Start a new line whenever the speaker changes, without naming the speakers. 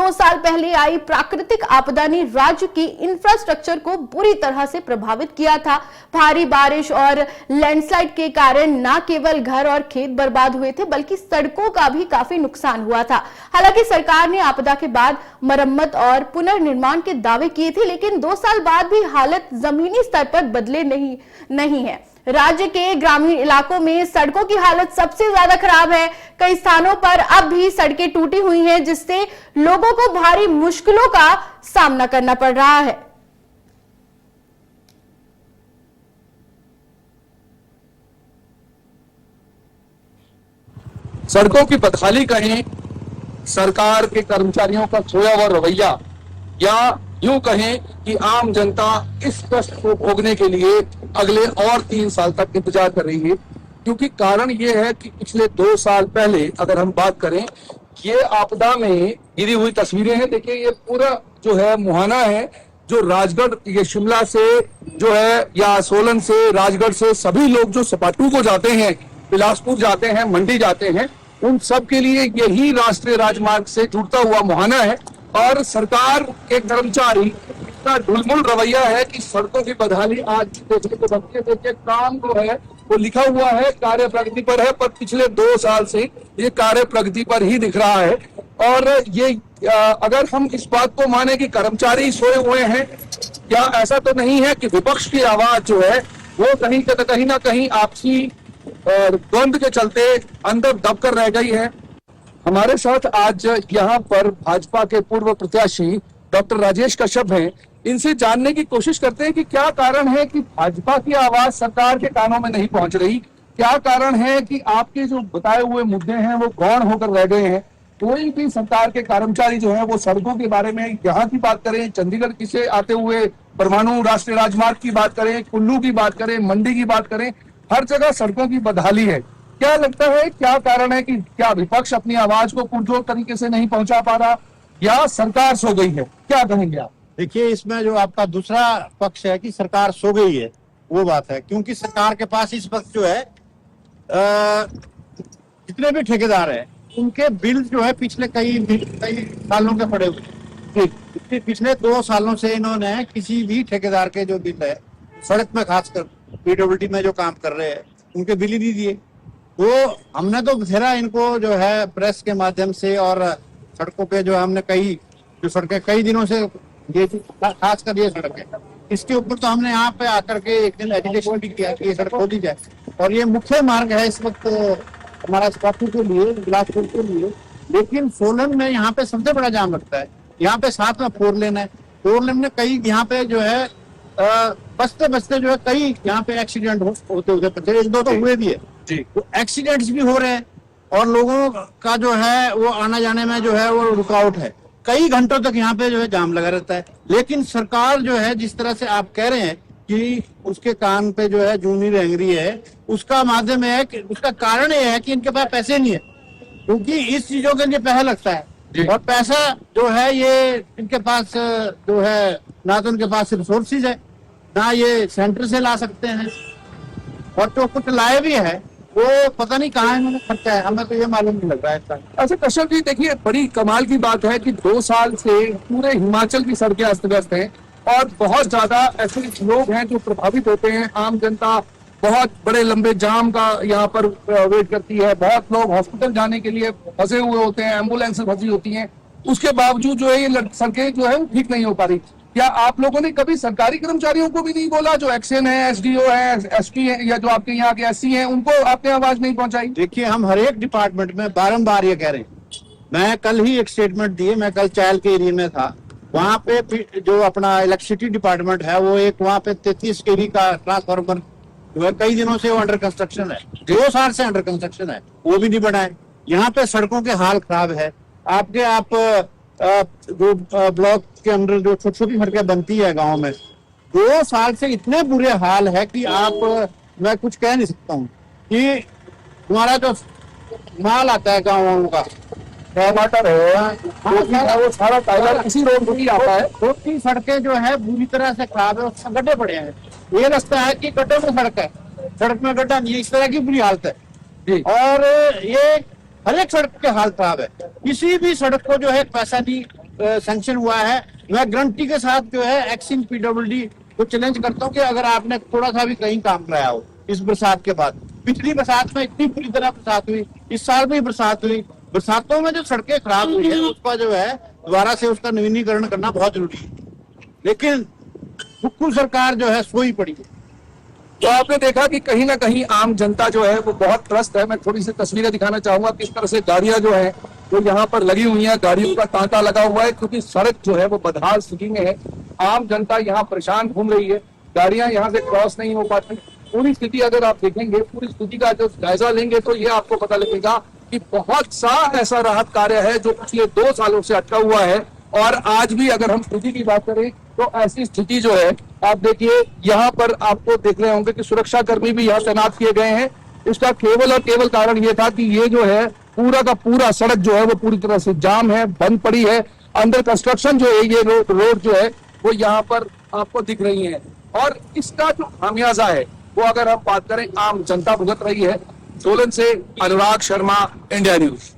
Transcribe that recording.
2 साल पहले आई प्राकृतिक आपदा ने राज्य की इंफ्रास्ट्रक्चर को बुरी तरह से प्रभावित किया था। भारी बारिश और लैंडस्लाइड के कारण न केवल घर और खेत बर्बाद हुए थे, बल्कि सड़कों का भी काफी नुकसान हुआ था। हालांकि सरकार ने आपदा के बाद मरम्मत और पुनर्निर्माण के दावे किए थे, लेकिन 2 साल बाद भी हालत जमीनी स्तर पर बदले नहीं है। राज्य के ग्रामीण इलाकों में सड़कों की हालत सबसे ज्यादा खराब है। कई स्थानों पर अब भी सड़कें टूटी हुई हैं, जिससे लोगों को भारी मुश्किलों का सामना करना पड़ रहा है।
सड़कों की बदहाली कहें, सरकार के कर्मचारियों का सोया हुआ रवैया, या यूं कहें कि आम जनता इस कष्ट को भोगने के लिए अगले और 3 साल तक इंतजार कर रही है। क्योंकि कारण ये है कि पिछले 2 साल पहले अगर हम बात करें, ये आपदा में गिरी हुई तस्वीरें हैं। देखिए, ये पूरा जो है मुहाना है, जो राजगढ़, ये शिमला से जो है या सोलन से, राजगढ़ से सभी लोग जो सपाटू को जाते हैं, बिलासपुर जाते हैं, मंडी जाते हैं, उन सब के लिए यही राष्ट्रीय राजमार्ग से जुड़ता हुआ मुहाना है। और सरकार के कर्मचारी इतना ढुलमुल रवैया है कि सड़कों की बदहाली आज देखने को बनती है। देखिए, काम जो है वो लिखा हुआ है कार्य प्रगति पर है, पर पिछले 2 साल से ये कार्य प्रगति पर ही दिख रहा है। और ये अगर हम इस बात को माने कि कर्मचारी सोए हुए हैं, या ऐसा तो नहीं है कि विपक्ष की आवाज जो है वो कहीं ना कहीं आपसी द्वंद के चलते अंदर दबकर रह गई है। हमारे साथ आज यहाँ पर भाजपा के पूर्व प्रत्याशी डॉक्टर राजेश कश्यप हैं। इनसे जानने की कोशिश करते हैं कि क्या कारण है कि भाजपा की आवाज सरकार के कानों में नहीं पहुंच रही, क्या कारण है कि आपके जो बताए हुए मुद्दे हैं वो गौण होकर रह गए हैं। कोई भी सरकार के कर्मचारी जो है वो सड़कों के बारे में यहाँ की बात करें, चंडीगढ़ की से आते हुए परमाणु राष्ट्रीय राजमार्ग की बात करें, कुल्लू की बात करें, मंडी की बात करें, हर जगह सड़कों की बदहाली है। क्या लगता है, क्या कारण है कि क्या विपक्ष अपनी आवाज को पुरजोर तरीके से नहीं पहुंचा पा रहा, या सरकार सो गई है? क्या कहेंगे आप?
देखिए, इसमें जो आपका दूसरा पक्ष है कि सरकार सो गई है, वो बात है। क्योंकि सरकार के पास इस वक्त जो है जितने भी ठेकेदार हैं उनके बिल जो है पिछले कई सालों के पड़े हुए। पिछले 2 सालों से इन्होंने किसी भी ठेकेदार के जो बिल है, सड़क में खासकर पीडब्ल्यूडी में जो काम कर रहे हैं, उनके बिल ही नहीं दिए। तो हमने तो बथेरा इनको जो है प्रेस के माध्यम से और सड़कों पे जो हमने जो सड़कें कई दिनों से, ये खासकर ये सड़क है, इसके ऊपर तो हमने यहाँ पे आकर के एक दिन एजुकेशन भी किया कि ये सड़क खोदी जाए। और ये मुख्य मार्ग है इस वक्त हमारा सपाटू के लिए, बिलासपुर के लिए। लेकिन सोलन में यहाँ पे सबसे बड़ा जाम लगता है। यहाँ पे साथ में 4 लेन है। 4 लेन में कई यहाँ पे जो है बचते बचते जो है कई यहाँ पे एक्सीडेंट होते 1-2 तो हुए भी है। तो एक्सीडेंट्स भी हो रहे हैं और लोगों का जो है वो आना जाने में जो है वो रुकावट है। कई घंटों तक यहाँ पे जो है जाम लगा रहता है। लेकिन सरकार जो है जिस तरह से आप कह रहे हैं कि उसके कान पे जो है जूनी रेंग रही है, उसका माध्यम है कि उसका कारण ये है कि इनके पास पैसे नहीं है। क्योंकि इस चीजों के लिए पैसा लगता है और पैसा जो है ये इनके पास जो है ना तो इनके पास रिसोर्सेज है, ना ये सेंटर से ला सकते हैं, और जो कुछ लाए भी है वो पता नहीं कहाँ इन्होंने खर्चा है, हमें तो ये मालूम नहीं लग रहा है।
अच्छा कश्यप जी, देखिए, बड़ी कमाल की बात है कि 2 साल से पूरे हिमाचल की सड़कें अस्त व्यस्त हैं और बहुत ज्यादा ऐसे लोग हैं जो प्रभावित होते हैं। आम जनता बहुत बड़े लंबे जाम का यहाँ पर वेट करती है। बहुत लोग हॉस्पिटल जाने के लिए फंसे हुए होते हैं, एम्बुलेंस फंसी होती हैं। उसके बावजूद जो है ये सड़कें जो है वो ठीक नहीं हो पा रही। क्या आप लोगों ने कभी सरकारी कर्मचारियों को भी नहीं बोला, जो एक्शन है, एसडीओ है, एसपी है, या जो आपके यहाँ के एससी हैं, उनको आपने आवाज नहीं पहुंचाई?
देखिए, हम हर एक डिपार्टमेंट में बारंबार ये कह रहे हैं। मैं कल ही एक स्टेटमेंट दिए, मैं कल चायल के एरिया में था, वहाँ पे जो अपना इलेक्ट्रिसिटी डिपार्टमेंट है वो एक वहाँ पे 33 kV का ट्रांसफार्मर जो है कई दिनों से वो अंडर कंस्ट्रक्शन है, 2 साल से अंडर कंस्ट्रक्शन है, वो भी नहीं बनाए। यहाँ पे सड़कों के हाल खराब है। आप जो ब्लॉक के अंदर जो छोटी छोटी सड़कें बनती है गाँव में, 2 साल से इतने बुरे हाल है कि मैं कुछ कह नहीं सकता हूँ कि हमारा जो माल आता है गाँव का टमाटर है वो सारा टाइलर इसी रोड पर ही आता है। रोड की सड़कें जो है बुरी तरह से खराब है, उसमें गड्ढे पड़े हैं। ये रास्ता है कि गड्ढे में सड़क है, सड़क में गड्ढा नहीं है, इस तरह की बुरी हालत है। और ये हर एक सड़क के हाल खराब है। किसी भी सड़क को जो है पैसा नहीं सैंक्शन हुआ है, मैं गारंटी के साथ जो है एक्सिन पीडब्ल्यूडी को चैलेंज करता हूँ कि अगर आपने थोड़ा सा भी कहीं काम कराया हो इस बरसात के बाद। पिछली बरसात में इतनी बुरी तरह बरसात हुई, इस साल भी बरसात हुई, बरसातों में जो सड़कें खराब हुई है उसका जो है दोबारा से उसका नवीनीकरण करना बहुत जरूरी है, लेकिन हुक्कू सरकार जो है सोई पड़ी है।
तो आपने देखा कि कहीं ना कहीं आम जनता जो है वो बहुत त्रस्त है। मैं थोड़ी सी तस्वीरें दिखाना चाहूंगा किस तरह से गाड़ियां जो है वो यहाँ पर लगी हुई हैं, गाड़ियों का तांता लगा हुआ है क्योंकि सड़क जो है वो बदहाल स्थिति में है। आम जनता यहाँ परेशान घूम रही है, गाड़ियां यहाँ से क्रॉस नहीं हो पाती। पूरी स्थिति अगर आप देखेंगे, पूरी स्थिति का जो जायजा लेंगे तो ये आपको पता लगेगा कि बहुत सा ऐसा राहत कार्य है जो पिछले 2 सालों से अटका हुआ है। और आज भी अगर हम स्थिति की बात करें तो ऐसी स्थिति जो है, आप देखिए यहाँ पर आपको देख रहे होंगे कि सुरक्षा कर्मी भी यहाँ तैनात किए गए हैं। इसका केवल और केवल कारण ये था कि ये जो है पूरा का पूरा सड़क जो है वो पूरी तरह से जाम है, बंद पड़ी है। अंडर कंस्ट्रक्शन जो है ये रोड जो है वो यहाँ पर आपको दिख रही है। और इसका जो खामियाजा है वो अगर हम बात करें आम जनता भुगत रही है। सोलन से अनुराग शर्मा, इंडिया न्यूज।